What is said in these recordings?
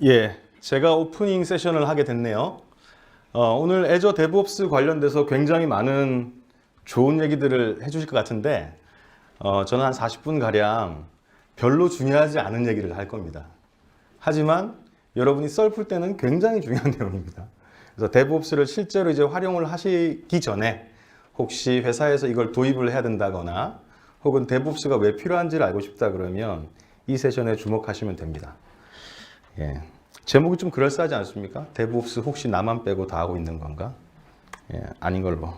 예, 제가 오프닝 세션을 하게 됐네요. 오늘 애저 데브옵스 관련돼서 굉장히 많은 좋은 얘기들을 해주실 것 같은데 저는 한 40분 가량 별로 중요하지 않은 얘기를 할 겁니다. 하지만 여러분이 썰 풀 때는 굉장히 중요한 내용입니다. 그래서 데브옵스를 실제로 이제 활용을 하시기 전에 혹시 회사에서 이걸 도입을 해야 된다거나 혹은 데브옵스가 왜 필요한지를 알고 싶다 그러면 이 세션에 주목하시면 됩니다. 예. 제목이 좀 그럴싸하지 않습니까? 데브옵스 혹시 나만 빼고 다 하고 있는 건가? 예, 아닌 걸로.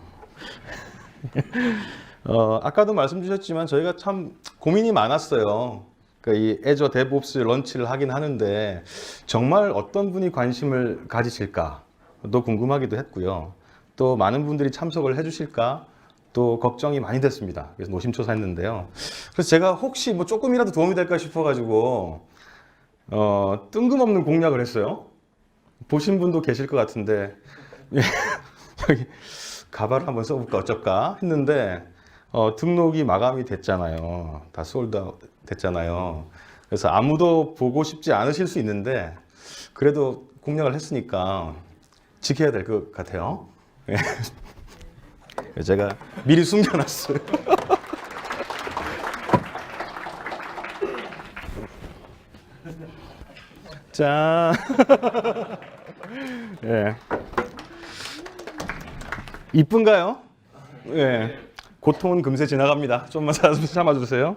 아까도 말씀 주셨지만 저희가 참 고민이 많았어요. 그러니까 이 애저 데브옵스 런치를 하긴 하는데 정말 어떤 분이 관심을 가지실까?도 궁금하기도 했고요. 또 많은 분들이 참석을 해주실까? 또 걱정이 많이 됐습니다. 그래서 노심초사했는데요. 그래서 제가 혹시 뭐 조금이라도 도움이 될까 싶어가지고 뜬금없는 공략을 했어요. 보신 분도 계실 것 같은데 여기 가발을 한번 써볼까 어쩔까 했는데 등록이 마감이 됐잖아요. 다 솔드아웃 됐잖아요. 그래서 아무도 보고 싶지 않으실 수 있는데 그래도 공략을 했으니까 지켜야 될 것 같아요. 제가 미리 숨겨놨어요. 짠. 예. 이쁜가요? 예. 고통은 금세 지나갑니다. 좀만 참아주세요.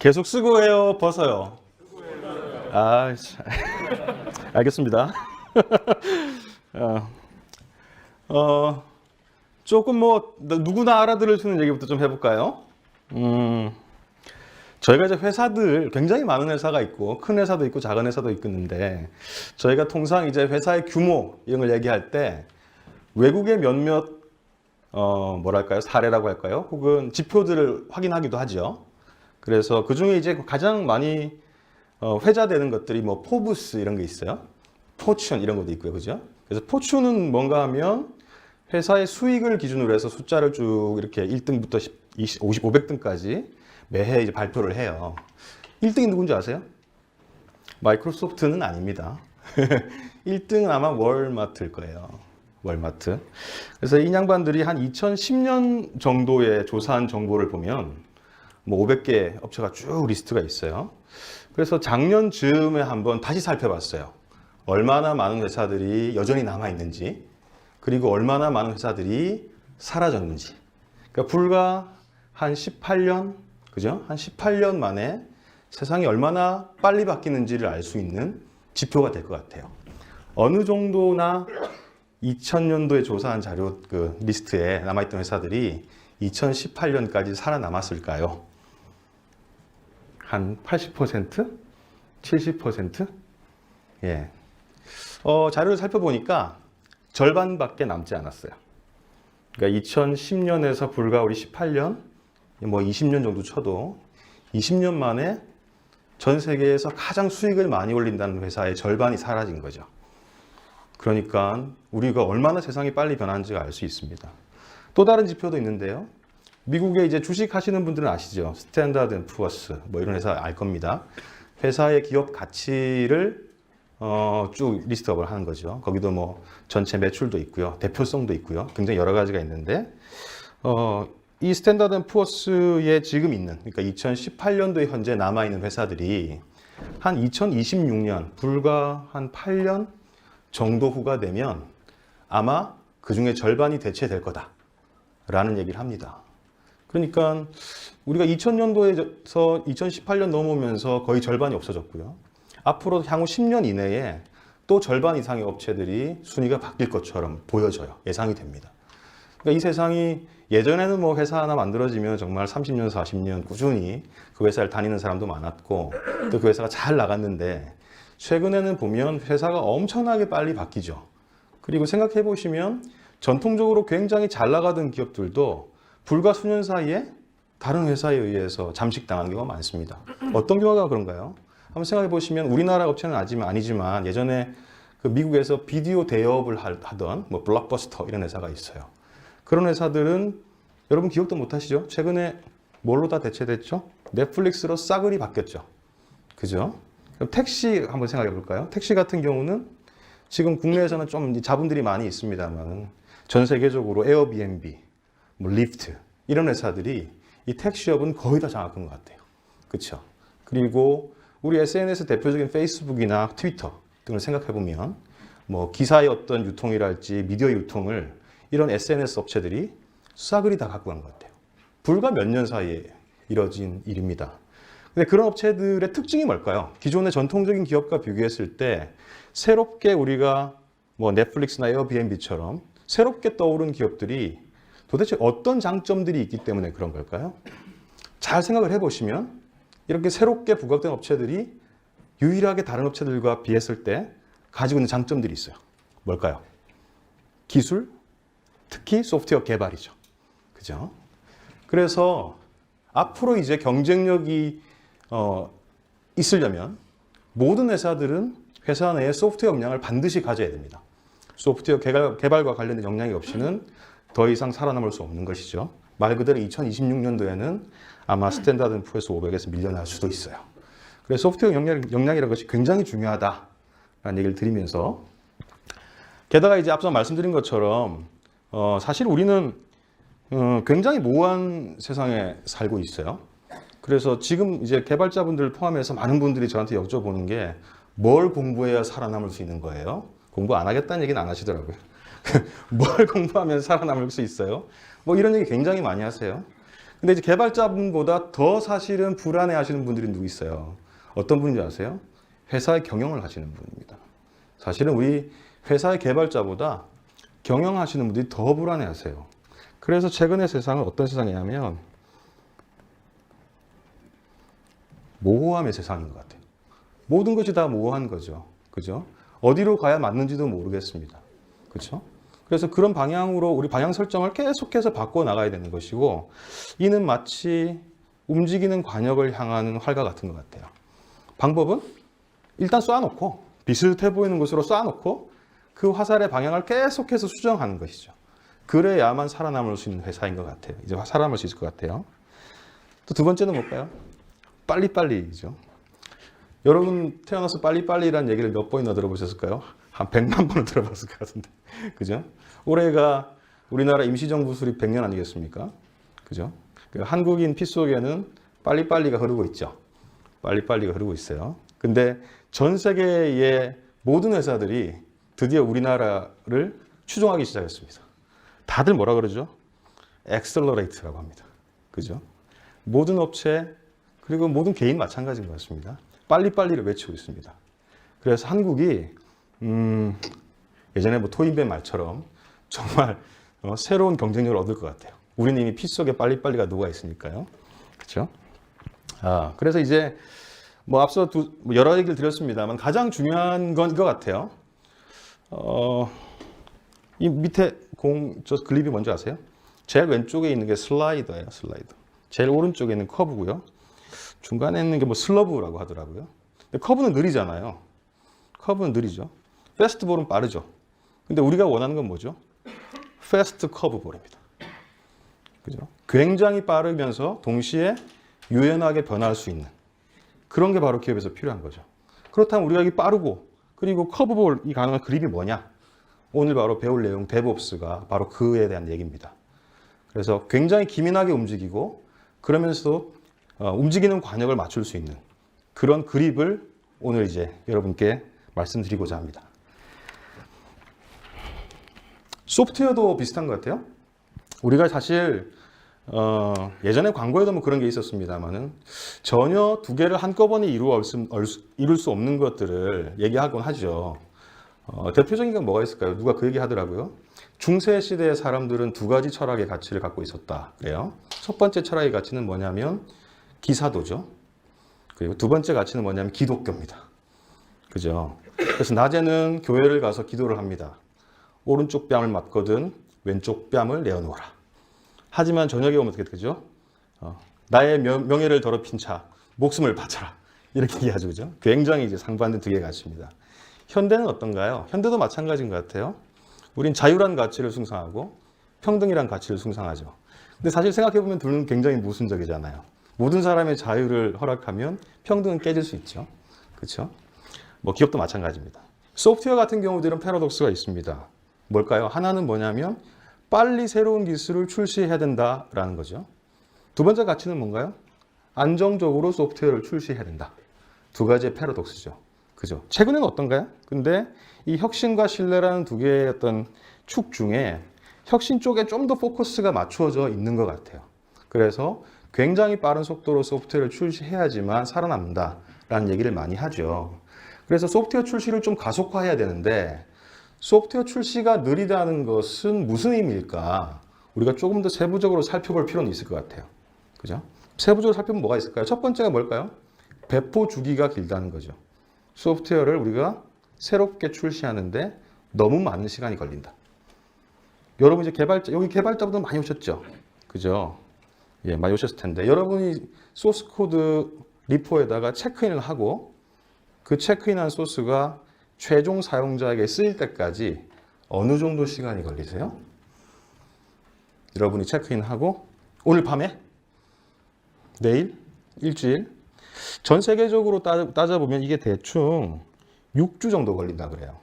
계속 쓰고해요, 벗어요. 아, 알겠습니다. 조금 뭐 누구나 알아들을 수 있는 얘기부터 좀 해볼까요? 저희가 이제 회사들 굉장히 많은 회사가 있고 큰 회사도 있고 작은 회사도 있는데 저희가 통상 이제 회사의 규모 이런 걸 얘기할 때 외국의 몇몇 뭐랄까요 사례라고 할까요? 혹은 지표들을 확인하기도 하죠. 그래서 그 중에 이제 가장 많이 회자되는 것들이 뭐 포브스 이런 게 있어요. 포춘 이런 것도 있고요, 그죠? 그래서 포춘은 뭔가 하면 회사의 수익을 기준으로 해서 숫자를 쭉 이렇게 1등부터 500등까지 매해 이제 발표를 해요. 1등이 누군지 아세요? 마이크로소프트는 아닙니다. 1등은 아마 월마트일 거예요. 월마트. 그래서 이 양반들이 한 2010년 정도에 조사한 정보를 보면 뭐 500개 업체가 쭉 리스트가 있어요. 그래서 작년 즈음에 한번 다시 살펴봤어요. 얼마나 많은 회사들이 여전히 남아있는지, 그리고 얼마나 많은 회사들이 사라졌는지. 그러니까 불과 한 18년, 그죠? 한 18년 만에 세상이 얼마나 빨리 바뀌는지를 알 수 있는 지표가 될 것 같아요. 어느 정도나 2000년도에 조사한 자료 그 리스트에 남아있던 회사들이 2018년까지 살아남았을까요? 한 80%? 70%? 예. 자료를 살펴보니까 절반밖에 남지 않았어요. 그러니까 2010년에서 불과 우리 18년, 뭐 20년 정도 쳐도 20년 만에 전 세계에서 가장 수익을 많이 올린다는 회사의 절반이 사라진 거죠. 그러니까 우리가 얼마나 세상이 빨리 변하는지가 알 수 있습니다. 또 다른 지표도 있는데요. 미국에 이제 주식 하시는 분들은 아시죠? 스탠다드 앤 푸어스 뭐 이런 회사 알 겁니다. 회사의 기업 가치를 쭉 리스트업을 하는 거죠. 거기도 뭐 전체 매출도 있고요. 대표성도 있고요. 굉장히 여러 가지가 있는데 이 스탠다드 앤 푸어스에 지금 있는 그러니까 2018년도에 현재 남아있는 회사들이 한 2026년 불과 한 8년 정도 후가 되면 아마 그 중에 절반이 대체될 거다라는 얘기를 합니다. 그러니까 우리가 2000년도에서 2018년 넘어오면서 거의 절반이 없어졌고요. 앞으로 향후 10년 이내에 또 절반 이상의 업체들이 순위가 바뀔 것처럼 보여져요. 예상이 됩니다. 그러니까 이 세상이 예전에는 뭐 회사 하나 만들어지면 정말 30년, 40년 꾸준히 그 회사를 다니는 사람도 많았고 또 그 회사가 잘 나갔는데 최근에는 보면 회사가 엄청나게 빨리 바뀌죠. 그리고 생각해 보시면 전통적으로 굉장히 잘 나가던 기업들도 불과 수년 사이에 다른 회사에 의해서 잠식당한 경우가 많습니다. 어떤 경우가 그런가요? 한번 생각해 보시면 우리나라 업체는 아니지만 예전에 그 미국에서 비디오 대여업을 하던 뭐 블록버스터 이런 회사가 있어요. 그런 회사들은 여러분 기억도 못 하시죠? 최근에 뭘로 다 대체됐죠? 넷플릭스로 싸그리 바뀌었죠. 그죠? 그럼 택시 한번 생각해 볼까요? 택시 같은 경우는 지금 국내에서는 좀 자본들이 많이 있습니다만 전 세계적으로 에어비앤비, 뭐 리프트 이런 회사들이 이 택시업은 거의 다 장악한 것 같아요. 그렇죠? 그리고 우리 SNS 대표적인 페이스북이나 트위터 등을 생각해 보면 뭐 기사의 어떤 유통이랄지 미디어 유통을 이런 SNS 업체들이 수사글이 다 갖고 간 것 같아요. 불과 몇 년 사이에 이뤄진 일입니다. 근데 그런 업체들의 특징이 뭘까요? 기존의 전통적인 기업과 비교했을 때 새롭게 우리가 뭐 넷플릭스나 에어비앤비처럼 새롭게 떠오른 기업들이 도대체 어떤 장점들이 있기 때문에 그런 걸까요? 잘 생각을 해보시면 이렇게 새롭게 부각된 업체들이 유일하게 다른 업체들과 비했을 때 가지고 있는 장점들이 있어요. 뭘까요? 기술, 특히 소프트웨어 개발이죠. 그죠? 그래서 앞으로 이제 경쟁력이 있으려면 모든 회사들은 회사 내에 소프트웨어 역량을 반드시 가져야 됩니다. 소프트웨어 개발과 관련된 역량이 없이는 더 이상 살아남을 수 없는 것이죠. 말 그대로 2026년도에는 아마 스탠다드 & 푸어스 500에서 밀려날 수도 있어요. 그래서 소프트웨어 역량이라는 것이 굉장히 중요하다라는 얘기를 드리면서 게다가 이제 앞서 말씀드린 것처럼 사실 우리는 굉장히 모호한 세상에 살고 있어요. 그래서 지금 이제 개발자분들 포함해서 많은 분들이 저한테 여쭤보는 게 뭘 공부해야 살아남을 수 있는 거예요? 공부 안 하겠다는 얘기는 안 하시더라고요. 뭘 공부하면 살아남을 수 있어요? 뭐 이런 얘기 굉장히 많이 하세요. 근데 이제 개발자분보다 더 사실은 불안해 하시는 분들이 누구 있어요? 어떤 분인지 아세요? 회사의 경영을 하시는 분입니다. 사실은 우리 회사의 개발자보다 경영하시는 분들이 더 불안해 하세요. 그래서 최근의 세상은 어떤 세상이냐면 모호함의 세상인 것 같아요. 모든 것이 다 모호한 거죠. 그죠? 어디로 가야 맞는지도 모르겠습니다. 그렇죠? 그래서 그런 방향으로 우리 방향 설정을 계속해서 바꿔 나가야 되는 것이고 이는 마치 움직이는 관역을 향하는 활과 같은 것 같아요. 방법은 일단 쏴놓고 비슷해 보이는 곳으로 쏴놓고 그 화살의 방향을 계속해서 수정하는 것이죠. 그래야만 살아남을 수 있는 회사인 것 같아요. 이제 살아남을 수 있을 것 같아요. 또 두 번째는 뭘까요? 빨리빨리죠. 여러분 태어나서 빨리빨리라는 얘기를 몇 번이나 들어보셨을까요? 한 100만 번은 들어봤을 것 같은데. 그죠? 올해가 우리나라 임시정부 수립 100년 아니겠습니까? 그죠? 한국인 피 속에는 빨리빨리가 흐르고 있죠. 빨리빨리가 흐르고 있어요. 근데 전 세계의 모든 회사들이 드디어 우리나라를 추종하기 시작했습니다. 다들 뭐라 그러죠? 엑셀러레이트라고 합니다. 그죠? 모든 업체 그리고 모든 개인 마찬가지인 것 같습니다. 빨리빨리를 외치고 있습니다. 그래서 한국이 예전에 뭐 토인배 말처럼 정말 새로운 경쟁력을 얻을 것 같아요. 우리는 이미 피 속에 빨리빨리가 녹아 있으니까요. 그렇죠? 그래서 이제 뭐 앞서 여러 얘기를 드렸습니다만 가장 중요한 건 이거 같아요. 이 밑에 저 글립이 뭔지 아세요? 제일 왼쪽에 있는 게 슬라이더예요. 슬라이더. 제일 오른쪽에 있는 커브고요. 중간에 있는 게 뭐 슬러브라고 하더라고요. 근데 커브는 느리잖아요. 커브는 느리죠. 패스트볼은 빠르죠. 근데 우리가 원하는 건 뭐죠? 패스트 커브볼입니다. 그죠? 굉장히 빠르면서 동시에 유연하게 변화할 수 있는 그런 게 바로 기업에서 필요한 거죠. 그렇다면 우리가 이 빠르고 그리고 커브볼이 가능한 그립이 뭐냐? 오늘 바로 배울 내용 데브옵스가 바로 그에 대한 얘기입니다. 그래서 굉장히 기민하게 움직이고 그러면서도 움직이는 관역을 맞출 수 있는 그런 그립을 오늘 이제 여러분께 말씀드리고자 합니다. 소프트웨어도 비슷한 것 같아요. 우리가 사실 예전에 광고에도 뭐 그런 게 있었습니다만은 전혀 두 개를 한꺼번에 이룰 수 없는 것들을 얘기하곤 하죠. 대표적인 건 뭐가 있을까요? 누가 그 얘기 하더라고요. 중세 시대의 사람들은 두 가지 철학의 가치를 갖고 있었다. 그래요. 첫 번째 철학의 가치는 뭐냐면 기사도죠. 그리고 두 번째 가치는 뭐냐면 기독교입니다. 그죠? 그래서 낮에는 교회를 가서 기도를 합니다. 오른쪽 뺨을 맞거든 왼쪽 뺨을 내어놓아라. 하지만 저녁에 오면 어떻게 되죠? 나의 명예를 더럽힌 차 목숨을 바쳐라. 이렇게 얘기하죠. 그죠? 굉장히 이제 상반된 두 개의 가치입니다. 현대는 어떤가요? 현대도 마찬가지인 것 같아요. 우린 자유란 가치를 숭상하고 평등이란 가치를 숭상하죠. 근데 사실 생각해보면 둘은 굉장히 모순적이잖아요. 모든 사람의 자유를 허락하면 평등은 깨질 수 있죠. 그렇죠? 뭐 기업도 마찬가지입니다. 소프트웨어 같은 경우들은 패러독스가 있습니다. 뭘까요? 하나는 뭐냐면 빨리 새로운 기술을 출시해야 된다라는 거죠. 두 번째 가치는 뭔가요? 안정적으로 소프트웨어를 출시해야 된다. 두 가지의 패러독스죠. 그죠? 최근에는 어떤가요? 근데 이 혁신과 신뢰라는 두 개의 어떤 축 중에 혁신 쪽에 좀 더 포커스가 맞추어져 있는 것 같아요. 그래서 굉장히 빠른 속도로 소프트웨어를 출시해야지만 살아남는다라는 얘기를 많이 하죠. 그래서 소프트웨어 출시를 좀 가속화해야 되는데 소프트웨어 출시가 느리다는 것은 무슨 의미일까? 우리가 조금 더 세부적으로 살펴볼 필요는 있을 것 같아요. 그죠? 세부적으로 살펴보면 뭐가 있을까요? 첫 번째가 뭘까요? 배포 주기가 길다는 거죠. 소프트웨어를 우리가 새롭게 출시하는데 너무 많은 시간이 걸린다. 여러분 이제 여기 개발자분들 많이 오셨죠? 그죠? 예, 많이 오셨을 텐데 여러분이 소스 코드 리포에다가 체크인을 하고 그 체크인한 소스가 최종 사용자에게 쓰일 때까지 어느 정도 시간이 걸리세요? 여러분이 체크인하고 오늘 밤에? 내일? 일주일? 전 세계적으로 따져보면 이게 대충 6주 정도 걸린다 그래요.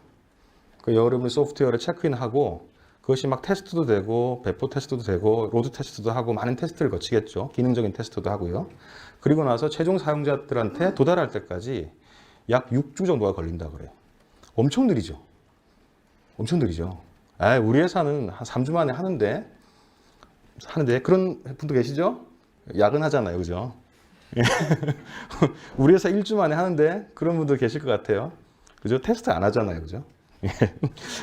여러분이 소프트웨어를 체크인하고 그것이 막 테스트도 되고 배포 테스트도 되고 로드 테스트도 하고 많은 테스트를 거치겠죠. 기능적인 테스트도 하고요. 그리고 나서 최종 사용자들한테 도달할 때까지 약 6주 정도가 걸린다 그래요. 엄청 느리죠. 엄청 느리죠. 우리 회사는 한 3주 만에 하는데 그런 분도 계시죠? 야근하잖아요. 그죠? 우리 회사 1주 만에 하는데 그런 분도 계실 것 같아요. 그죠? 테스트 안 하잖아요. 그죠?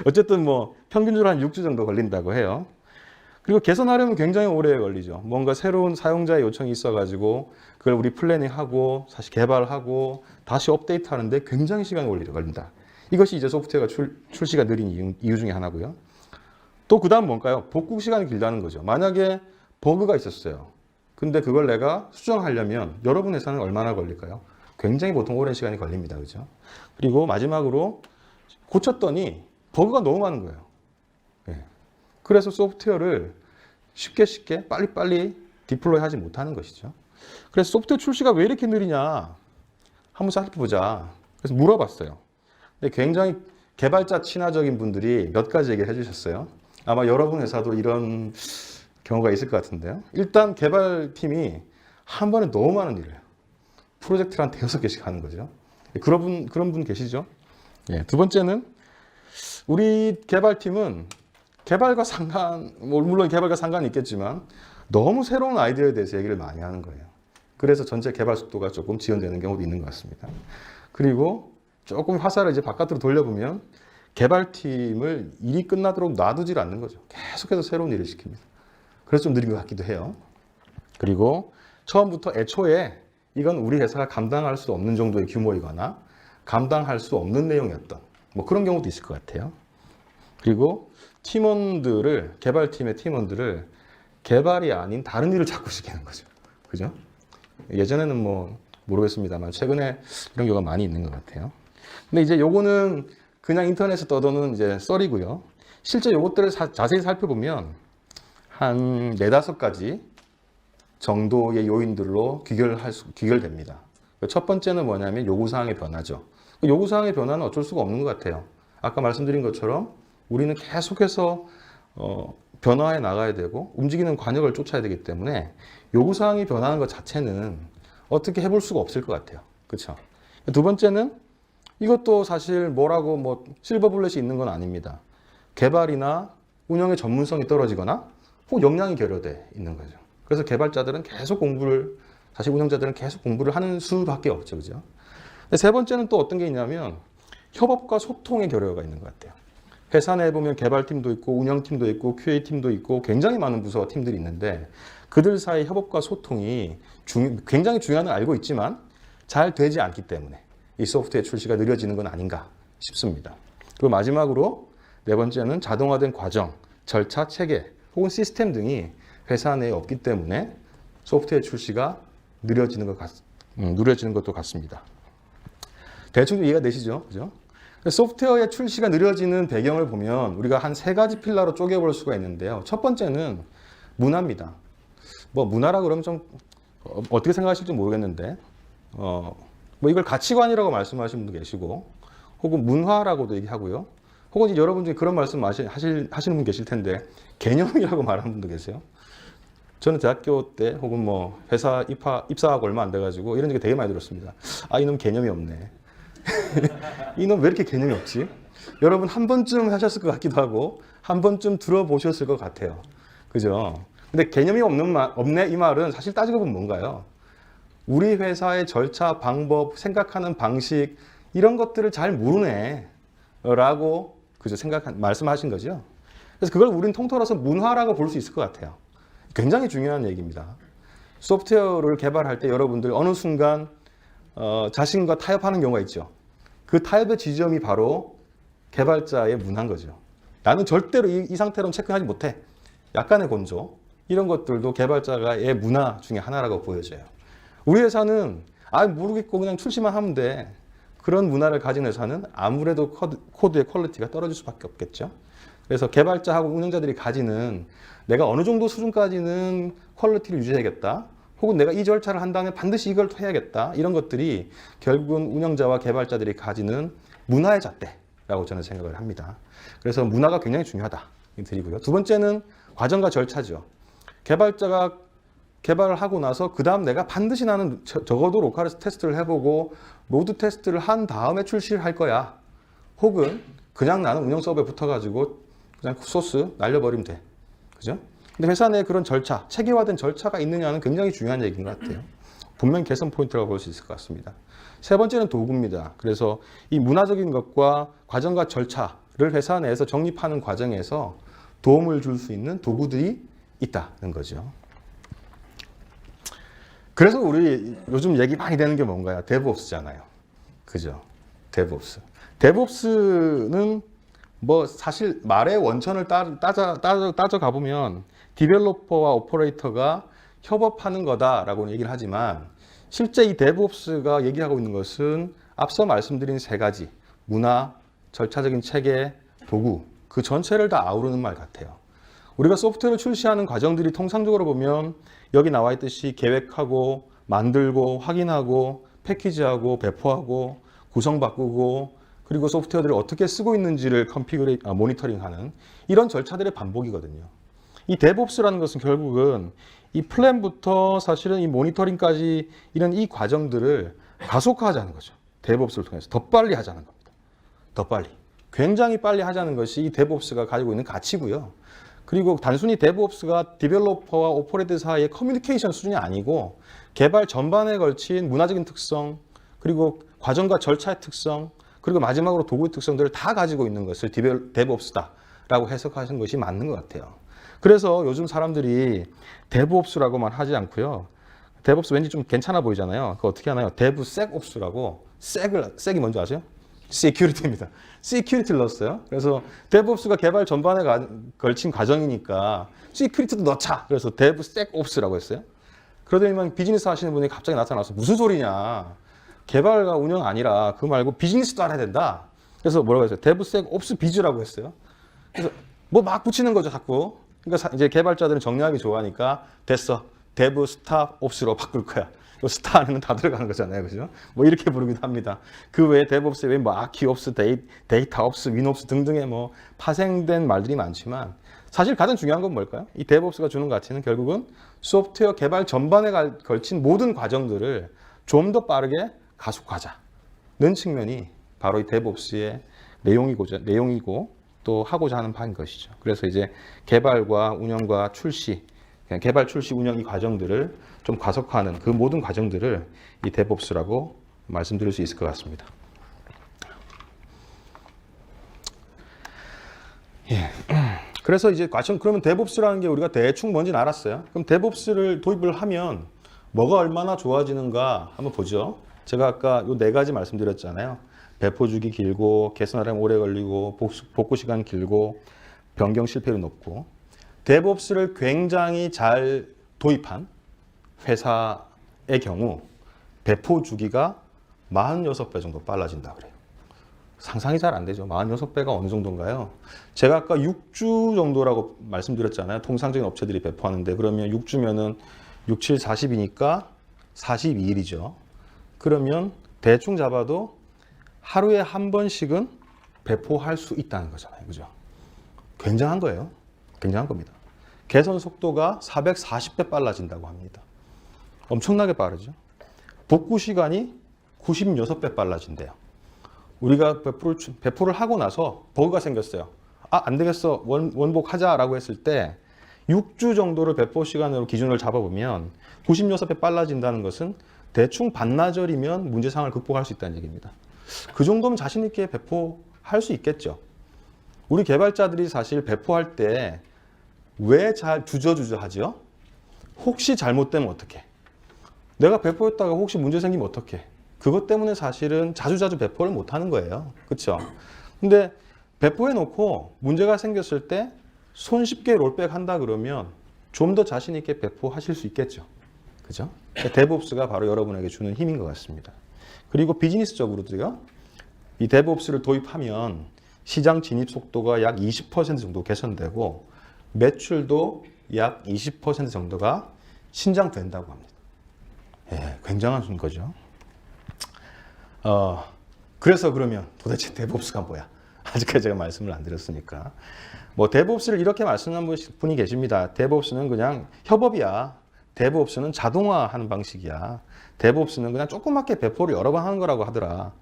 어쨌든 뭐 평균적으로 한 6주 정도 걸린다고 해요. 그리고 개선하려면 굉장히 오래 걸리죠. 뭔가 새로운 사용자의 요청이 있어가지고 그걸 우리 플래닝하고 다시 개발하고 다시 업데이트하는데 굉장히 시간이 걸린다. 이것이 이제 소프트웨어가 출시가 느린 이유 중에 하나고요. 또 그 다음 뭔가요? 복구 시간이 길다는 거죠. 만약에 버그가 있었어요. 근데 그걸 내가 수정하려면 여러분 회사는 얼마나 걸릴까요? 굉장히 보통 오랜 시간이 걸립니다. 그죠? 그리고 마지막으로 고쳤더니 버그가 너무 많은 거예요. 예. 그래서 소프트웨어를 쉽게 빨리빨리 디플로이 하지 못하는 것이죠. 그래서 소프트웨어 출시가 왜 이렇게 느리냐 한번 살펴보자. 그래서 물어봤어요. 근데 굉장히 개발자 친화적인 분들이 몇 가지 얘기를 해주셨어요. 아마 여러분 회사도 이런 경우가 있을 것 같은데요. 일단 개발팀이 한 번에 너무 많은 일을 해요. 프로젝트를 한 5개씩 하는 거죠. 그런 분 계시죠? 예, 두 번째는 우리 개발팀은 물론 개발과 상관이 있겠지만 너무 새로운 아이디어에 대해서 얘기를 많이 하는 거예요. 그래서 전체 개발 속도가 조금 지연되는 경우도 있는 것 같습니다. 그리고 조금 화살을 이제 바깥으로 돌려보면 개발팀을 일이 끝나도록 놔두질 않는 거죠. 계속해서 새로운 일을 시킵니다. 그래서 좀 느린 것 같기도 해요. 그리고 처음부터 애초에 이건 우리 회사가 감당할 수 없는 정도의 규모이거나 감당할 수 없는 내용이었던 뭐 그런 경우도 있을 것 같아요. 그리고 개발팀의 팀원들을 개발이 아닌 다른 일을 자꾸 시키는 거죠. 그죠? 예전에는 뭐 모르겠습니다만 최근에 이런 경우가 많이 있는 것 같아요. 근데 이제 요거는 그냥 인터넷에 떠도는 이제 썰이고요. 실제 요것들을 자세히 살펴보면 한 4-5가지 정도의 요인들로 귀결됩니다. 첫 번째는 뭐냐면 요구사항의 변화죠. 요구사항의 변화는 어쩔 수가 없는 것 같아요. 아까 말씀드린 것처럼 우리는 계속해서 변화해 나가야 되고 움직이는 관역을 쫓아야 되기 때문에 요구사항이 변하는 것 자체는 어떻게 해볼 수가 없을 것 같아요. 그렇죠? 두 번째는 이것도 사실 뭐라고 실버 불렛이 있는 건 아닙니다. 개발이나 운영의 전문성이 떨어지거나 혹 역량이 결여돼 있는 거죠. 그래서 개발자들은 계속 사실 운영자들은 계속 공부를 하는 수밖에 없죠. 그죠? 세 번째는 또 어떤 게 있냐면 협업과 소통의 결여가 있는 것 같아요. 회사 내에 보면 개발팀도 있고 운영팀도 있고 QA팀도 있고 굉장히 많은 부서와 팀들이 있는데 그들 사이 협업과 소통이 굉장히 중요한 걸 알고 있지만 잘 되지 않기 때문에 이 소프트웨어 출시가 느려지는 건 아닌가 싶습니다. 그리고 마지막으로 네 번째는 자동화된 과정, 절차, 체계 혹은 시스템 등이 회사 내에 없기 때문에 소프트웨어 출시가 느려지는 것도 같습니다. 대충 이해가 되시죠? 그죠? 소프트웨어의 출시가 느려지는 배경을 보면 우리가 한 3가지 필러로 쪼개볼 수가 있는데요. 첫 번째는 문화입니다. 문화라 그러면 좀 어떻게 생각하실지 모르겠는데 뭐 이걸 가치관이라고 말씀하시는 분도 계시고, 혹은 문화라고도 얘기하고요. 혹은 이제 여러분 중에 그런 말씀 하시는 분 계실 텐데, 개념이라고 말하는 분도 계세요. 저는 대학교 때 혹은 뭐 회사 입사하고 얼마 안 돼가지고 이런 얘기 되게 많이 들었습니다. 아, 이놈 개념이 없네. 이놈 왜 이렇게 개념이 없지? 여러분 한 번쯤 하셨을 것 같기도 하고 한 번쯤 들어보셨을 것 같아요. 그죠? 근데 개념이 없네 이 말은 사실 따지고 보면 뭔가요? 우리 회사의 절차, 방법, 생각하는 방식 이런 것들을 잘 모르네 라고 그죠? 말씀하신 거죠. 그래서 그걸 우린 통틀어서 문화라고 볼 수 있을 것 같아요. 굉장히 중요한 얘기입니다. 소프트웨어를 개발할 때 여러분들 어느 순간 자신과 타협하는 경우가 있죠. 그 타협의 지점이 바로 개발자의 문화인 거죠. 나는 절대로 이 상태로는 체크하지 못해. 약간의 곤조. 이런 것들도 개발자의 문화 중에 하나라고 보여져요. 우리 회사는 모르겠고 그냥 출시만 하면 돼. 그런 문화를 가진 회사는 아무래도 코드의 퀄리티가 떨어질 수밖에 없겠죠. 그래서 개발자하고 운영자들이 가지는 내가 어느 정도 수준까지는 퀄리티를 유지해야겠다. 혹은 내가 이 절차를 한다면 반드시 이걸 해야겠다. 이런 것들이 결국은 운영자와 개발자들이 가지는 문화의 잣대라고 저는 생각을 합니다. 그래서 문화가 굉장히 중요하다 드리고요. 두 번째는 과정과 절차죠. 개발자가 개발을 하고 나서 그 다음 내가 반드시 나는 적어도 로컬에서 테스트를 해보고 로드 테스트를 한 다음에 출시를 할 거야. 혹은 그냥 나는 운영 서버에 붙어가지고 그냥 소스 날려버리면 돼. 그죠? 근데 회사 내에 그런 절차, 체계화된 절차가 있느냐는 굉장히 중요한 얘기인 것 같아요. 분명히 개선 포인트라고 볼 수 있을 것 같습니다. 세 번째는 도구입니다. 그래서 이 문화적인 것과 과정과 절차를 회사 내에서 정립하는 과정에서 도움을 줄 수 있는 도구들이 있다는 거죠. 그래서 우리 요즘 얘기 많이 되는 게 뭔가요? 데브옵스잖아요. 그죠? 데브옵스. 데브옵스는 뭐 사실 말의 원천을 따져 가보면 디벨로퍼와 오퍼레이터가 협업하는 거다라고 얘기를 하지만 실제 이 데브옵스가 얘기하고 있는 것은 앞서 말씀드린 세 가지 문화, 절차적인 체계, 도구 그 전체를 다 아우르는 말 같아요. 우리가 소프트웨어를 출시하는 과정들이 통상적으로 보면 여기 나와 있듯이 계획하고 만들고 확인하고 패키지하고 배포하고 구성 바꾸고 그리고 소프트웨어들을 어떻게 쓰고 있는지를 모니터링하는 이런 절차들의 반복이거든요. 이 데브옵스라는 것은 결국은 이 플랜부터 사실은 이 모니터링까지 이런 이 과정들을 가속화하자는 거죠. 데브옵스를 통해서 더 빨리 하자는 겁니다. 더 빨리. 굉장히 빨리 하자는 것이 이 데브옵스가 가지고 있는 가치고요. 그리고 단순히 데브옵스가 디벨로퍼와 오퍼레이터 사이의 커뮤니케이션 수준이 아니고 개발 전반에 걸친 문화적인 특성 그리고 과정과 절차의 특성 그리고 마지막으로 도구의 특성들을 다 가지고 있는 것을 데브옵스다라고 해석하시는 것이 맞는 것 같아요. 그래서 요즘 사람들이 데브옵스라고만 하지 않고요. 데브옵스 왠지 좀 괜찮아 보이잖아요. 그거 어떻게 하나요? 데브섹옵스라고 섹이 뭔지 아세요? 시큐리티입니다. 시큐리티를 넣었어요. 그래서 데브옵스가 개발 전반에 걸친 과정이니까 시큐리티도 넣자. 그래서 데브섹옵스라고 했어요. 그러더니만 비즈니스 하시는 분이 갑자기 나타나서 무슨 소리냐. 개발과 운영 아니라 그거 말고 비즈니스도 알아야 된다. 그래서 뭐라고 했어요? 데브섹옵스 비즈라고 했어요. 그래서 뭐 막 붙이는 거죠, 자꾸. 그러니까 이제 개발자들은 정리하기 좋아하니까 됐어. 데브스탑옵스로 바꿀 거야. 스타 안에는 다 들어가는 거잖아요. 그죠? 뭐 이렇게 부르기도 합니다. 그 외에 데브옵스 외에 뭐 아키옵스, 데이터옵스, 윈옵스 등등의 뭐 파생된 말들이 많지만 사실 가장 중요한 건 뭘까요? 이 데브옵스가 주는 가치는 결국은 소프트웨어 개발 전반에 걸친 모든 과정들을 좀 더 빠르게 가속화하자는 측면이 바로 이 데브옵스의 내용이고 또 하고자 하는 바인 것이죠. 그래서 이제 개발과 운영과 출시, 개발 출시 운영 이 과정들을 좀 가속화하는 그 모든 과정들을 이 데브옵스라고 말씀드릴 수 있을 것 같습니다. 예. 그래서 이제 그러면 데브옵스라는 게 우리가 대충 뭔지는 알았어요. 그럼 데브옵스를 도입을 하면 뭐가 얼마나 좋아지는가 한번 보죠. 제가 아까 요 네 가지 말씀드렸잖아요. 배포 주기 길고 개선하려면 오래 걸리고 복구 시간 길고 변경 실패율이 높고 데브옵스를 굉장히 잘 도입한 회사의 경우 배포 주기가 46배 정도 빨라진다 그래요. 상상이 잘 안 되죠. 46배가 어느 정도인가요? 제가 아까 6주 정도라고 말씀드렸잖아요. 통상적인 업체들이 배포하는데 그러면 6주면은 6, 7, 40이니까 42일이죠. 그러면 대충 잡아도 하루에 한 번씩은 배포할 수 있다는 거잖아요. 그죠? 굉장한 거예요. 굉장한 겁니다. 개선 속도가 440배 빨라진다고 합니다. 엄청나게 빠르죠. 복구 시간이 96배 빨라진대요. 우리가 배포를 하고 나서 버그가 생겼어요. 아, 안 되겠어. 원복하자라고 했을 때 6주 정도를 배포 시간으로 기준을 잡아보면 96배 빨라진다는 것은 대충 반나절이면 문제상을 극복할 수 있다는 얘기입니다. 그 정도면 자신 있게 배포할 수 있겠죠. 우리 개발자들이 사실 배포할 때 왜 잘 주저주저 하죠? 혹시 잘못되면 어떡해? 내가 배포했다가 혹시 문제 생기면 어떡해? 그것 때문에 사실은 자주자주 배포를 못 하는 거예요. 그렇죠? 근데 배포해 놓고 문제가 생겼을 때 손쉽게 롤백 한다 그러면 좀 더 자신 있게 배포하실 수 있겠죠. 그죠? 데브옵스가 바로 여러분에게 주는 힘인 것 같습니다. 그리고 비즈니스적으로도요. 이 데브옵스를 도입하면 시장 진입 속도가 약 20% 정도 개선되고 매출도 약 20% 정도가 신장된다고 합니다. 예, 굉장한 거죠. 그래서 그러면 도대체 데브옵스가 뭐야? 아직까지 제가 말씀을 안 드렸으니까. 뭐 데브옵스를 이렇게 말씀하는 분이 계십니다. 데브옵스는 그냥 협업이야. 데브옵스는 자동화하는 방식이야. 데브옵스는 그냥 조그맣게 배포를 여러 번 하는 거라고 하더라.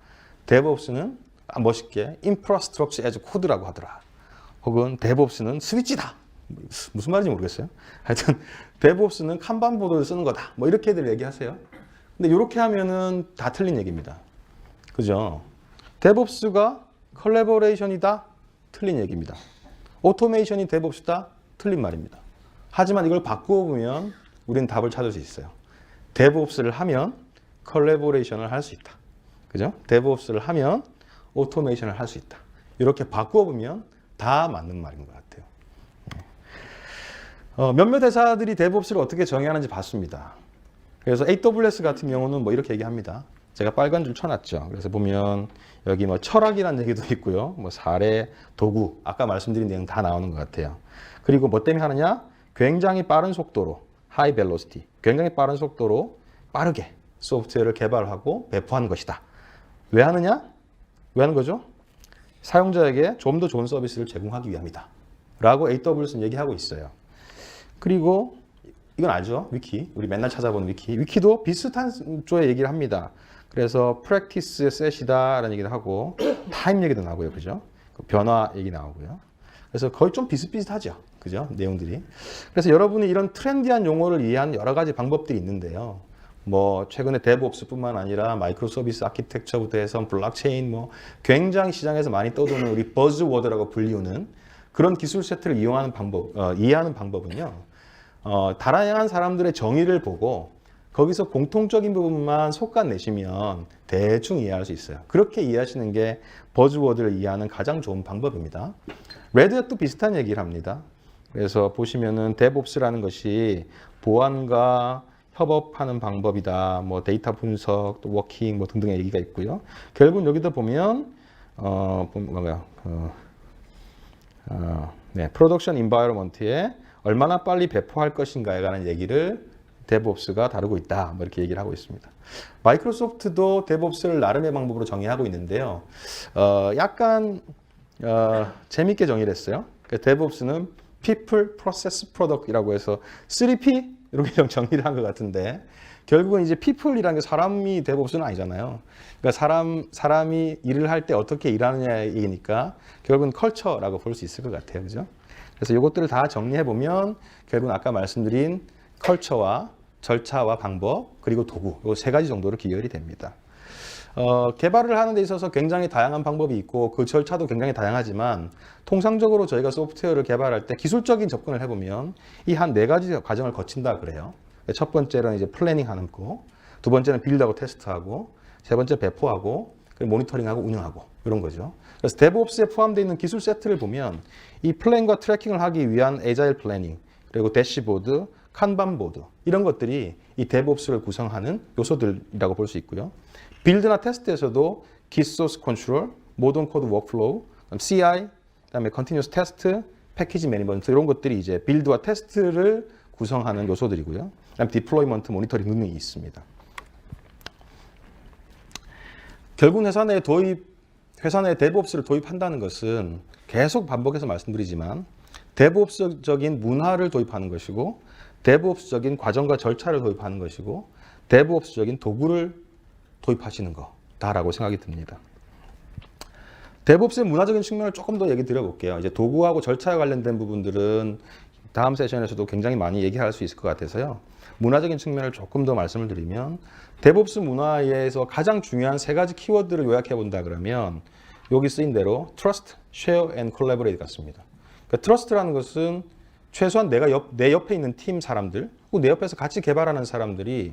데브옵스는 멋있게 Infrastructure as Code라고 하더라. 혹은 데브옵스는 스위치다. 무슨 말인지 모르겠어요. 하여튼 데브옵스는 칸반 보드를 쓰는 거다. 뭐 이렇게들 얘기하세요. 근데 이렇게 하면은 다 틀린 얘기입니다. 그죠? 데브옵스가 컬래버레이션이다? 틀린 얘기입니다. 오토메이션이 데브옵스다? 틀린 말입니다. 하지만 이걸 바꾸어 보면 우리는 답을 찾을 수 있어요. 데브옵스를 하면 컬래버레이션을 할 수 있다. 그죠? 데브옵스를 하면 오토메이션을 할 수 있다. 이렇게 바꾸어 보면 다 맞는 말인 것 같아요. 몇몇 회사들이 데브옵스를 어떻게 정의하는지 봤습니다. 그래서 AWS 같은 경우는 뭐 이렇게 얘기합니다. 제가 빨간 줄 쳐놨죠. 그래서 보면 여기 뭐 철학이라는 얘기도 있고요. 뭐 사례, 도구, 아까 말씀드린 내용 다 나오는 것 같아요. 그리고 뭐 때문에 하느냐? 굉장히 빠른 속도로, high velocity, 굉장히 빠른 속도로 빠르게 소프트웨어를 개발하고 배포하는 것이다. 왜 하느냐? 왜 하는 거죠? 사용자에게 좀 더 좋은 서비스를 제공하기 위함이다. 라고 AWS는 얘기하고 있어요. 그리고 이건 알죠? 위키. 우리 맨날 찾아보는 위키. 위키도 비슷한 쪽의 얘기를 합니다. 그래서 practice set이다 라는 얘기도 하고 타임 얘기도 나오고요. 그죠? 변화 얘기 나오고요. 그래서 거의 좀 비슷비슷하죠. 그죠? 내용들이. 그래서 여러분이 이런 트렌디한 용어를 이해하는 여러 가지 방법들이 있는데요. 뭐 최근에 데브옵스뿐만 아니라 마이크로 서비스 아키텍처부터 해서 블록체인 뭐 굉장히 시장에서 많이 떠도는 우리 버즈워드라고 불리우는 그런 기술 세트를 이용하는 방법, 이해하는 방법은요. 다양한 사람들의 정의를 보고 거기서 공통적인 부분만 솎아내시면 대충 이해할 수 있어요. 그렇게 이해하시는 게 버즈워드를 이해하는 가장 좋은 방법입니다. 레드햇도 비슷한 얘기를 합니다. 그래서 보시면은 데브옵스라는 것이 보안과 협업하는 방법이다. 뭐 데이터 분석, 또 워킹 뭐 등등의 얘기가 있고요. 결국 여기도 보면 프로덕션 인바이러먼트에 얼마나 빨리 배포할 것인가에 관한 얘기를 데브옵스가 다루고 있다. 뭐 이렇게 얘기를 하고 있습니다. 마이크로소프트도 데브옵스를 나름의 방법으로 정의하고 있는데요. 약간 재밌게 정의를 했어요. 데브옵스는 People, Process, Product이라고 해서 3P 이렇게 좀 정의를 한 것 같은데 결국은 이제 people이라는 게 사람이 데브옵스는 아니잖아요. 그러니까 사람이 일을 할 때 어떻게 일하느냐 얘기니까 결국은 컬처라고 볼 수 있을 것 같아요. 그죠? 그래서 이것들을 다 정리해 보면 결국은 아까 말씀드린 컬처와 절차와 방법 그리고 도구 이 세 가지 정도로 기여이 됩니다. 개발을 하는 데 있어서 굉장히 다양한 방법이 있고 그 절차도 굉장히 다양하지만 통상적으로 저희가 소프트웨어를 개발할 때 기술적인 접근을 해보면 이 한 네 가지 과정을 거친다 그래요. 첫 번째는 이제 플래닝하는 거, 두 번째는 빌드하고 테스트하고, 세 번째 배포하고, 그리고 모니터링하고 운영하고 이런 거죠. 그래서 데브옵스에 포함되어 있는 기술 세트를 보면 이 플랜과 트래킹을 하기 위한 에자일 플래닝, 그리고 대시보드, 칸반보드 이런 것들이 이 데브옵스를 구성하는 요소들이라고 볼 수 있고요. 빌드나 테스트에서도 Git source control, 모던 코드 워크플로우, CI, 그다음에 continuous test, 패키지 매니지먼트 이런 것들이 이제 빌드와 테스트를 구성하는 요소들이고요. 그다음에 디플로이먼트, 모니터링 등등이 있습니다. 결국 회사 내 DevOps를 도입한다는 것은 계속 반복해서 말씀드리지만 DevOps적인 문화를 도입하는 것이고 DevOps적인 과정과 절차를 도입하는 것이고 DevOps적인 도구를 도입하시는 거다라고 생각이 듭니다. DevOps의 문화적인 측면을 조금 더 얘기 드려볼게요. 이제 도구하고 절차에 관련된 부분들은 다음 세션에서도 굉장히 많이 얘기할 수 있을 것 같아서요. 문화적인 측면을 조금 더 말씀을 드리면 DevOps 문화에서 가장 중요한 세 가지 키워드를 요약해 본다 그러면 여기 쓰인 대로 Trust, Share and Collaborate 같습니다. 그러니까 Trust라는 것은 최소한 내 옆에 있는 팀 사람들, 혹은 내 옆에서 같이 개발하는 사람들이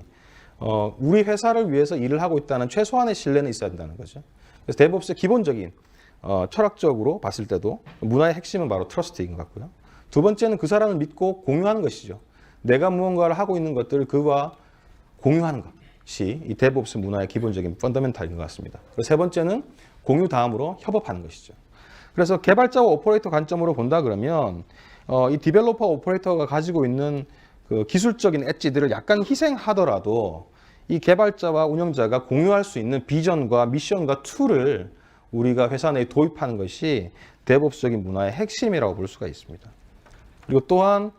우리 회사를 위해서 일을 하고 있다는 최소한의 신뢰는 있어야 된다는 거죠. 그래서 DevOps의 기본적인 철학적으로 봤을 때도 문화의 핵심은 바로 트러스트인 것 같고요. 두 번째는 그 사람을 믿고 공유하는 것이죠. 내가 무언가를 하고 있는 것들을 그와 공유하는 것이 이 DevOps 문화의 기본적인 펀더멘탈인 것 같습니다. 그리고 세 번째는 공유 다음으로 협업하는 것이죠. 그래서 개발자와 오퍼레이터 관점으로 본다 그러면 이 디벨로퍼 오퍼레이터가 가지고 있는 그 기술적인 엣지들을 약간 희생하더라도 이 개발자와 운영자가 공유할 수 있는 비전과 미션과 툴을 우리가 회사 내에 도입하는 것이 DevOps적인 문화의 핵심이라고 볼 수가 있습니다. 그리고 또한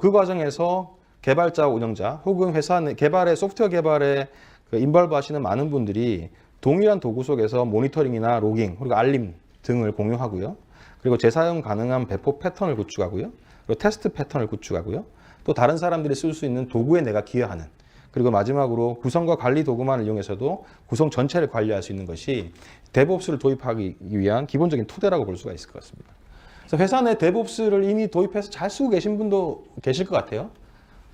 그 과정에서 개발자와 운영자 혹은 회사 내 소프트웨어 개발에 인벌브 하시는 많은 분들이 동일한 도구 속에서 모니터링이나 로깅 그리고 알림 등을 공유하고요. 그리고 재사용 가능한 배포 패턴을 구축하고요. 그리고 테스트 패턴을 구축하고요. 또 다른 사람들이 쓸 수 있는 도구에 내가 기여하는, 그리고 마지막으로 구성과 관리 도구만을 이용해서도 구성 전체를 관리할 수 있는 것이 DevOps를 도입하기 위한 기본적인 토대라고 볼 수가 있을 것 같습니다. 그래서 회사 내 DevOps를 이미 도입해서 잘 쓰고 계신 분도 계실 것 같아요.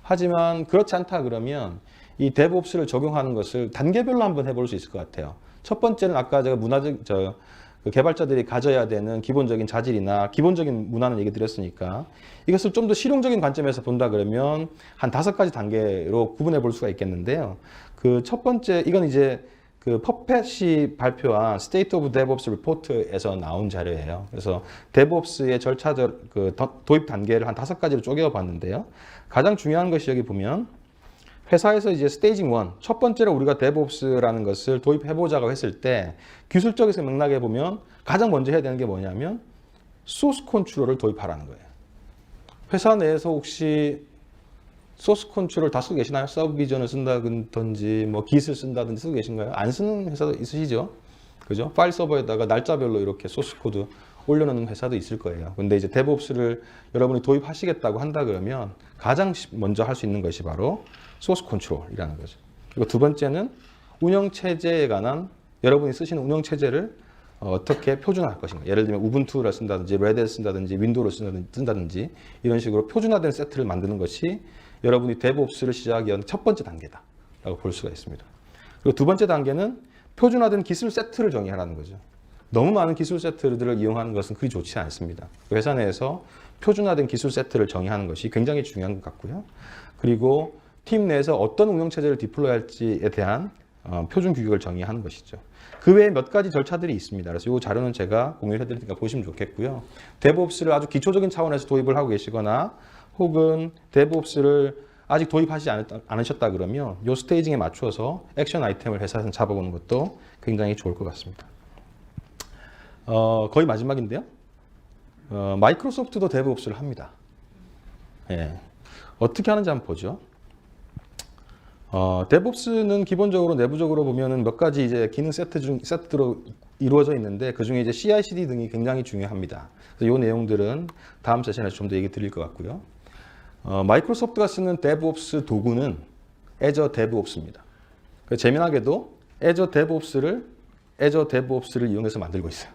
하지만 그렇지 않다 그러면 이 DevOps를 적용하는 것을 단계별로 한번 해볼 수 있을 것 같아요. 첫 번째는 아까 제가 그 개발자들이 가져야 되는 기본적인 자질이나 기본적인 문화는 얘기 드렸으니까 이것을 좀 더 실용적인 관점에서 본다 그러면 한 5가지 단계로 구분해 볼 수가 있겠는데요. 그 첫 번째, 이건 이제 그 퍼펫이 발표한 State of DevOps Report에서 나온 자료예요. 그래서 DevOps의 절차적 그 도입 단계를 한 5가지로 쪼개어 봤는데요. 가장 중요한 것이 여기 보면 회사에서 이제 스테이징 1, 첫 번째로 우리가 DevOps라는 것을 도입해보자고 했을 때 기술적인 맥락에 보면 가장 먼저 해야 되는 게 뭐냐면 소스 컨트롤을 도입하라는 거예요. 회사 내에서 혹시 소스 컨트롤 다 쓰고 계시나요? 서브비전을 쓴다든지 뭐 Git을 쓴다든지 쓰고 계신가요? 안 쓰는 회사도 있으시죠? 그죠? 파일 서버에다가 날짜별로 이렇게 소스 코드 올려놓는 회사도 있을 거예요. 근데 이제 DevOps를 여러분이 도입하시겠다고 한다 그러면 가장 먼저 할 수 있는 것이 바로 소스 컨트롤이라는 거죠. 그리고 두 번째는 운영체제에 관한 여러분이 쓰시는 운영체제를 어떻게 표준화할 것인가. 예를 들면 우분투를 쓴다든지 레드를 쓴다든지 윈도우를 쓴다든지 이런 식으로 표준화된 세트를 만드는 것이 여러분이 DevOps를 시작하기 위한 첫 번째 단계다라고 볼 수가 있습니다. 그리고 두 번째 단계는 표준화된 기술 세트를 정의하라는 거죠. 너무 많은 기술 세트들을 이용하는 것은 그리 좋지 않습니다. 회사 내에서 표준화된 기술 세트를 정의하는 것이 굉장히 중요한 것 같고요. 그리고 팀 내에서 어떤 운영체제를 디플로이할지에 대한 표준 규격을 정의하는 것이죠. 그 외에 몇 가지 절차들이 있습니다. 그래서 이 자료는 제가 공유해 드릴 테니까 보시면 좋겠고요. DevOps를 아주 기초적인 차원에서 도입을 하고 계시거나 혹은 DevOps를 아직 도입하지 않으셨다 그러면 이 스테이징에 맞춰서 액션 아이템을 회사에서 잡아보는 것도 굉장히 좋을 것 같습니다. 거의 마지막인데요. 마이크로소프트도 DevOps를 합니다. 예. 어떻게 하는지 한번 보죠. DevOps는 기본적으로 내부적으로 보면은 몇 가지 이제 기능 세트로 이루어져 있는데 그 중에 이제 CI/CD 등이 굉장히 중요합니다. 그래서 이 내용들은 다음 세션에서 좀 더 얘기 드릴 것 같고요. 마이크로소프트가 쓰는 DevOps 도구는 Azure DevOps입니다. 재미나게도 Azure DevOps를 이용해서 만들고 있어요.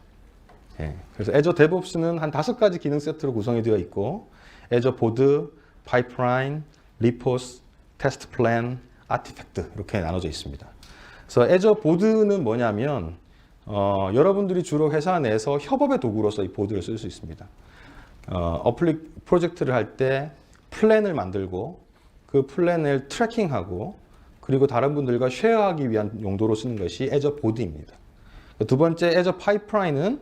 예, 그래서 Azure DevOps는 한 5가지 기능 세트로 구성이 되어 있고 Azure Board, Pipeline, Repos, Test Plan, Artifact 이렇게 나눠져 있습니다. 그래서 Azure Board는 뭐냐면 여러분들이 주로 회사 내에서 협업의 도구로서 이 보드를 쓸 수 있습니다. 프로젝트를 할 때 플랜을 만들고 그 플랜을 트래킹하고 그리고 다른 분들과 쉐어하기 위한 용도로 쓰는 것이 Azure Board입니다. 두 번째 Azure Pipeline은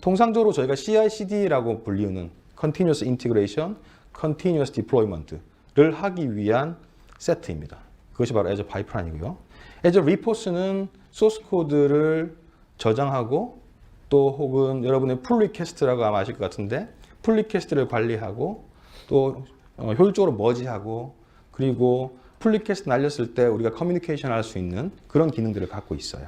통상적으로 저희가 CI/CD라고 불리우는 Continuous Integration, Continuous Deployment를 하기 위한 세트입니다. 그것이 바로 Azure Pipeline이고요. 애저 리포스는 소스 코드를 저장하고 또 혹은 여러분의 풀 리퀘스트라고 아마 아실 것 같은데 풀 리퀘스트를 관리하고 또 효율적으로 머지하고 그리고 풀 리퀘스트 날렸을 때 우리가 커뮤니케이션 할 수 있는 그런 기능들을 갖고 있어요.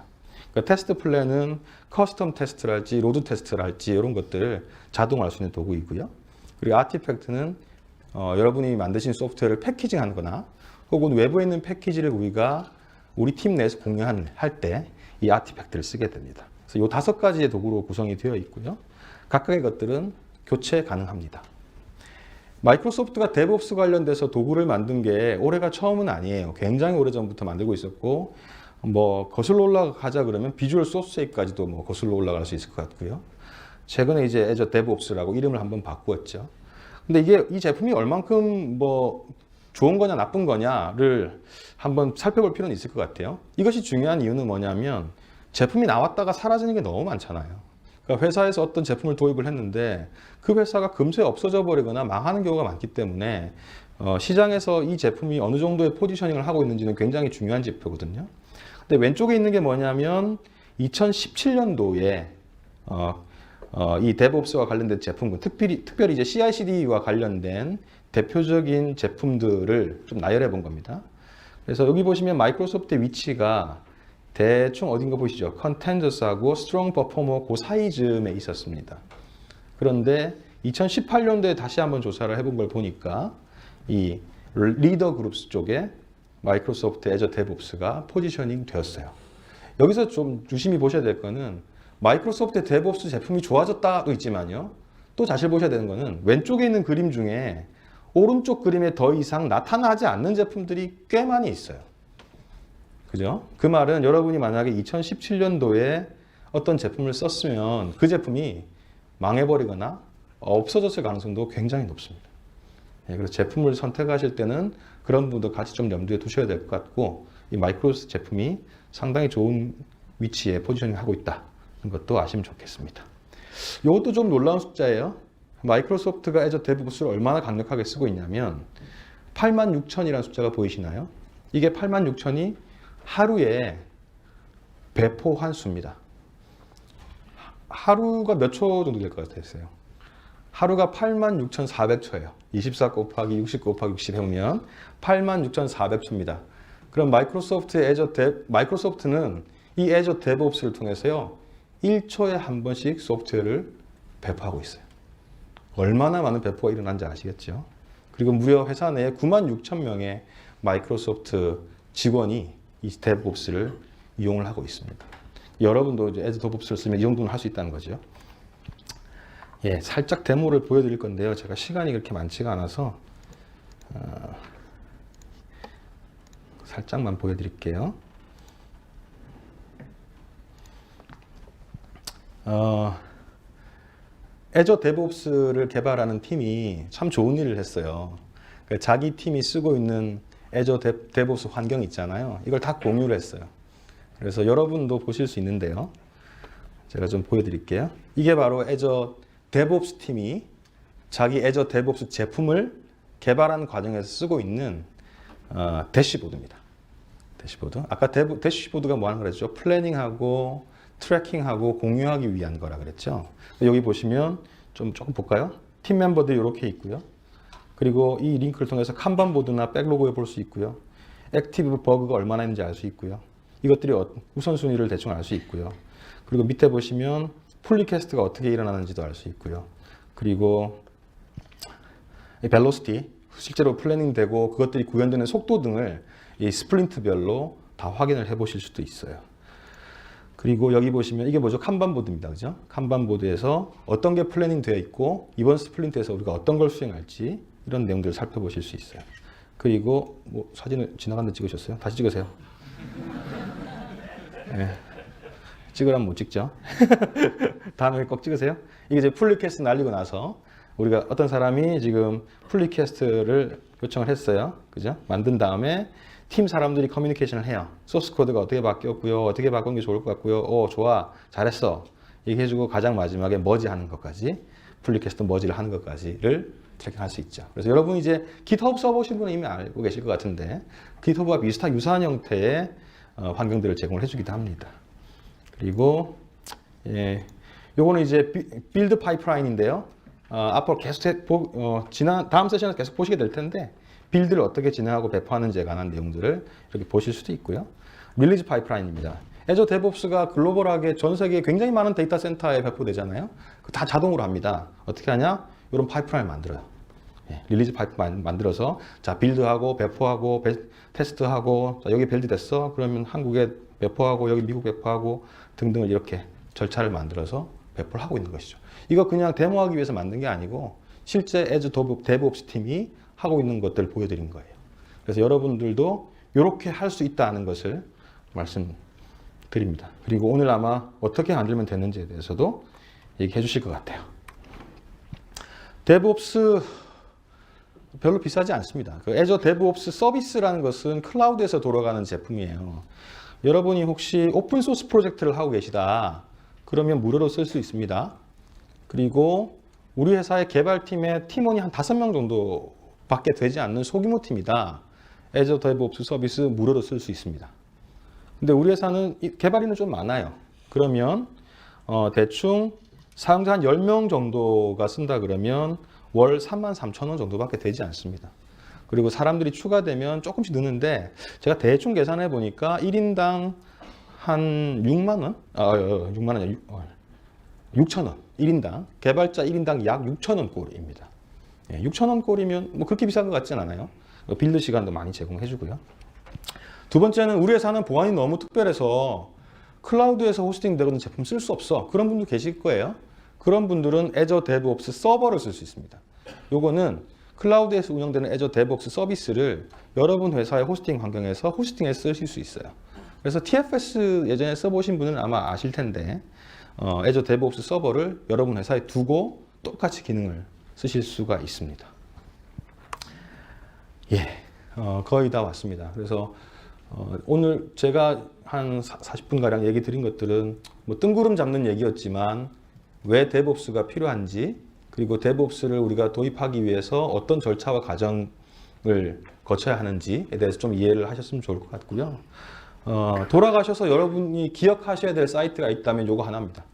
그러니까 테스트 플랜은 커스텀 테스트랄지 로드 테스트랄지 이런 것들을 자동화할 수 있는 도구이고요. 그리고 아티팩트는 여러분이 만드신 소프트웨어를 패키징하는 거나 혹은 외부에 있는 패키지를 우리가 우리 팀 내에서 공유할 때 이 아티팩트를 쓰게 됩니다. 그래서 이 5가지의 도구로 구성이 되어 있고요. 각각의 것들은 교체 가능합니다. 마이크로소프트가 데브옵스 관련돼서 도구를 만든 게 올해가 처음은 아니에요. 굉장히 오래전부터 만들고 있었고 뭐 거슬러 올라가자 그러면 비주얼 소스에까지도 뭐 거슬러 올라갈 수 있을 것 같고요. 최근에 이제 애저 데브옵스라고 이름을 한번 바꾸었죠. 근데 이게 이 제품이 얼만큼 뭐 좋은 거냐 나쁜 거냐를 한번 살펴볼 필요는 있을 것 같아요. 이것이 중요한 이유는 뭐냐면 제품이 나왔다가 사라지는 게 너무 많잖아요. 그러니까 회사에서 어떤 제품을 도입을 했는데 그 회사가 금세 없어져 버리거나 망하는 경우가 많기 때문에 시장에서 이 제품이 어느 정도의 포지셔닝을 하고 있는지는 굉장히 중요한 지표거든요. 근데 왼쪽에 있는 게 뭐냐면 2017년도에 이 데브옵스와 관련된 제품군, 특별히 이제 CI/CD와 관련된 대표적인 제품들을 좀 나열해 본 겁니다. 그래서 여기 보시면 마이크로소프트의 위치가 대충 어딘가 보시죠. 컨텐저스하고 스트롱 퍼포머 그 사이즈에 있었습니다. 그런데 2018년도에 다시 한번 조사를 해본 걸 보니까 이 리더 그룹스 쪽에 마이크로소프트 애저 데브옵스가 포지셔닝 되었어요. 여기서 좀 유심히 보셔야 될 거는 마이크로소프트 데브옵스 제품이 좋아졌다도 있지만요. 또 사실 보셔야 되는 거는 왼쪽에 있는 그림 중에 오른쪽 그림에 더 이상 나타나지 않는 제품들이 꽤 많이 있어요. 그죠? 그 말은 여러분이 만약에 2017년도에 어떤 제품을 썼으면 그 제품이 망해버리거나 없어졌을 가능성도 굉장히 높습니다. 그래서 제품을 선택하실 때는 그런 부분도 같이 좀 염두에 두셔야 될 것 같고 이 마이크로소프트 제품이 상당히 좋은 위치에 포지셔닝 하고 있다는 것도 아시면 좋겠습니다. 이것도 좀 놀라운 숫자예요. 마이크로소프트가 애저 데브옵스를 얼마나 강력하게 쓰고 있냐면 86,000이라는 숫자가 보이시나요? 이게 86,000이 하루에 배포한 수입니다. 하루가 몇 초 정도 될 것 같으세요? 하루가 86,400초예요. 24 곱하기 60 곱하기 60 해보면 86,400초입니다. 그럼 마이크로소프트는 이 애저 데브옵스를 통해서요 1초에 한 번씩 소프트웨어를 배포하고 있어요. 얼마나 많은 배포가 일어난지 아시겠죠? 그리고 무려 회사 내에 96,000명의 마이크로소프트 직원이 이 데브옵스를 이용을 하고 있습니다. 여러분도 이제 애저 데브옵스를 쓰면 이 정도는 할 수 있다는 거죠. 예, 살짝 데모를 보여드릴 건데요. 제가 시간이 그렇게 많지가 않아서 살짝만 보여드릴게요. 애저 데브옵스를 개발하는 팀이 참 좋은 일을 했어요. 그러니까 자기 팀이 쓰고 있는 애저 데브옵스 환경 있잖아요. 이걸 다 공유를 했어요. 그래서 여러분도 보실 수 있는데요. 제가 좀 보여드릴게요. 이게 바로 애저 데브옵스 팀이 자기 애저 데브옵스 제품을 개발하는 과정에서 쓰고 있는 대시보드입니다. 대시보드. 아까 대시보드가 뭐 하는 거랬죠? 플래닝하고 트래킹하고 공유하기 위한 거라 그랬죠. 여기 보시면 조금 볼까요? 팀 멤버들이 이렇게 있고요. 그리고 이 링크를 통해서 칸반보드나 백로그에 볼 수 있고요. 액티브 버그가 얼마나 있는지 알 수 있고요. 이것들이 우선순위를 대충 알 수 있고요. 그리고 밑에 보시면 풀 리퀘스트가 어떻게 일어나는지도 알 수 있고요. 그리고 벨로시티, 실제로 플래닝 되고 그것들이 구현되는 속도 등을 이 스프린트별로 다 확인을 해 보실 수도 있어요. 그리고 여기 보시면 이게 뭐죠? 칸반보드입니다. 그죠? 칸반보드에서 어떤 게 플래닝 되어 있고 이번 스프린트에서 우리가 어떤 걸 수행할지 이런 내용들을 살펴보실 수 있어요. 그리고 뭐 사진을 지나가는데 찍으셨어요? 다시 찍으세요. 네. 찍으라면 못 찍죠. 다음에 꼭 찍으세요. 이게 이제 풀 리퀘스트 날리고 나서 우리가 어떤 사람이 지금 풀 리퀘스트를 요청을 했어요. 그죠? 만든 다음에 팀 사람들이 커뮤니케이션을 해요. 소스 코드가 어떻게 바뀌었고요. 어떻게 바꾼 게 좋을 것 같고요. 좋아. 잘했어. 얘기해주고 가장 마지막에 머지하는 것까지 풀 리퀘스트 머지를 하는 것까지를 트래킹할 수 있죠. 그래서 여러분 이제 GitHub 써보신 분은 이미 알고 계실 것 같은데 GitHub와 유사한 형태의 환경들을 제공을 해주기도 합니다. 그리고 예, 요거는 이제 빌드 파이프라인인데요. 앞으로 계속 다음 세션에서 계속 보시게 될 텐데 빌드를 어떻게 진행하고 배포하는지에 관한 내용들을 이렇게 보실 수도 있고요. 릴리즈 파이프라인입니다. 애저 데브옵스가 글로벌하게 전 세계에 굉장히 많은 데이터 센터에 배포되잖아요. 다 자동으로 합니다. 어떻게 하냐? 이런 파이프라인을 만들어요. 예, 릴리즈 파이프라인 만들어서 자 빌드하고 배포하고 테스트하고 자, 여기 빌드 됐어. 그러면 한국에 배포하고 여기 미국 배포하고 등등을 이렇게 절차를 만들어서 배포를 하고 있는 것이죠. 이거 그냥 데모하기 위해서 만든 게 아니고 실제 애저 데브옵스 팀이 하고 있는 것들을 보여드린 거예요. 그래서 여러분들도 이렇게 할 수 있다는 것을 말씀드립니다. 그리고 오늘 아마 어떻게 만들면 되는지에 대해서도 얘기해 주실 것 같아요. 데브옵스 별로 비싸지 않습니다. 그 애저 데브옵스 서비스라는 것은 클라우드에서 돌아가는 제품이에요. 여러분이 혹시 오픈소스 프로젝트를 하고 계시다. 그러면 무료로 쓸 수 있습니다. 그리고 우리 회사의 개발팀의 팀원이 한 5명 정도밖에 되지 않는 소규모 팀이다. 애저 데브옵스 서비스 무료로 쓸 수 있습니다. 근데 우리 회사는 개발인은 좀 많아요. 그러면 대충 사용자 한 10명 정도가 쓴다 그러면 월 33,000원 정도밖에 되지 않습니다. 그리고 사람들이 추가되면 조금씩 느는데 제가 대충 계산해 보니까 1인당 한 6만 원? 6만 원이 6,000원. 1인당. 개발자 1인당 약 6,000원 꼴입니다. 6,000원 꼴이면 뭐 그렇게 비싼 것 같진 않아요. 빌드 시간도 많이 제공해 주고요. 두 번째는 우리 회사는 보안이 너무 특별해서 클라우드에서 호스팅 되는 제품 쓸 수 없어. 그런 분도 계실 거예요. 그런 분들은 애저 데브옵스 서버를 쓸 수 있습니다. 요거는 클라우드에서 운영되는 애저 데브옵스 서비스를 여러분 회사의 호스팅 환경에서 호스팅에 쓰실 수 있어요. 그래서 TFS 예전에 써보신 분은 아마 아실 텐데 애저 데브옵스 서버를 여러분 회사에 두고 똑같이 기능을 쓰실 수가 있습니다. 예, 거의 다 왔습니다. 그래서 오늘 제가 한 40분가량 얘기 드린 것들은 뭐 뜬구름 잡는 얘기였지만 왜 데브옵스가 필요한지 그리고 데브옵스를 우리가 도입하기 위해서 어떤 절차와 과정을 거쳐야 하는지에 대해서 좀 이해를 하셨으면 좋을 것 같고요. 돌아가셔서 여러분이 기억하셔야 될 사이트가 있다면 요거 하나입니다.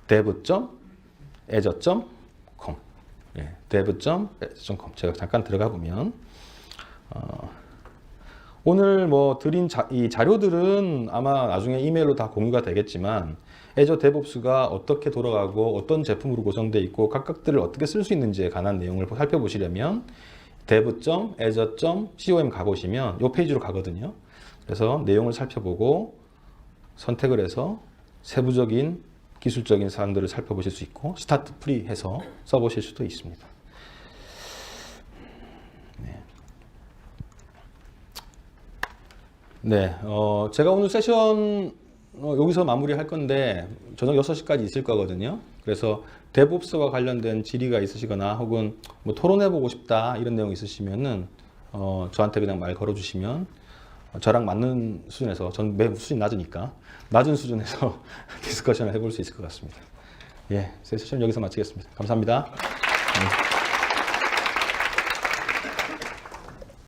dev.azure.com 예, dev.azure.com 제가 잠깐 들어가 보면 오늘 뭐 드린 이 자료들은 아마 나중에 이메일로 다 공유가 되겠지만 애저 데브옵스가 어떻게 돌아가고 어떤 제품으로 구성되어 있고 각각들을 어떻게 쓸 수 있는지에 관한 내용을 살펴보시려면 dev.azure.com 가보시면 이 페이지로 가거든요. 그래서 내용을 살펴보고 선택을 해서 세부적인 기술적인 사항들을 살펴보실 수 있고 스타트 프리 해서 써보실 수도 있습니다. 네, 제가 오늘 세션 여기서 마무리할 건데 저녁 6시까지 있을 거거든요. 그래서 데브옵스와 관련된 질의가 있으시거나 혹은 뭐 토론해보고 싶다 이런 내용 있으시면은 저한테 그냥 말 걸어주시면 저랑 맞는 수준에서 전 매우 수준이 낮으니까 낮은 수준에서 디스커션을 해볼 수 있을 것 같습니다. 예, 세션 여기서 마치겠습니다. 감사합니다.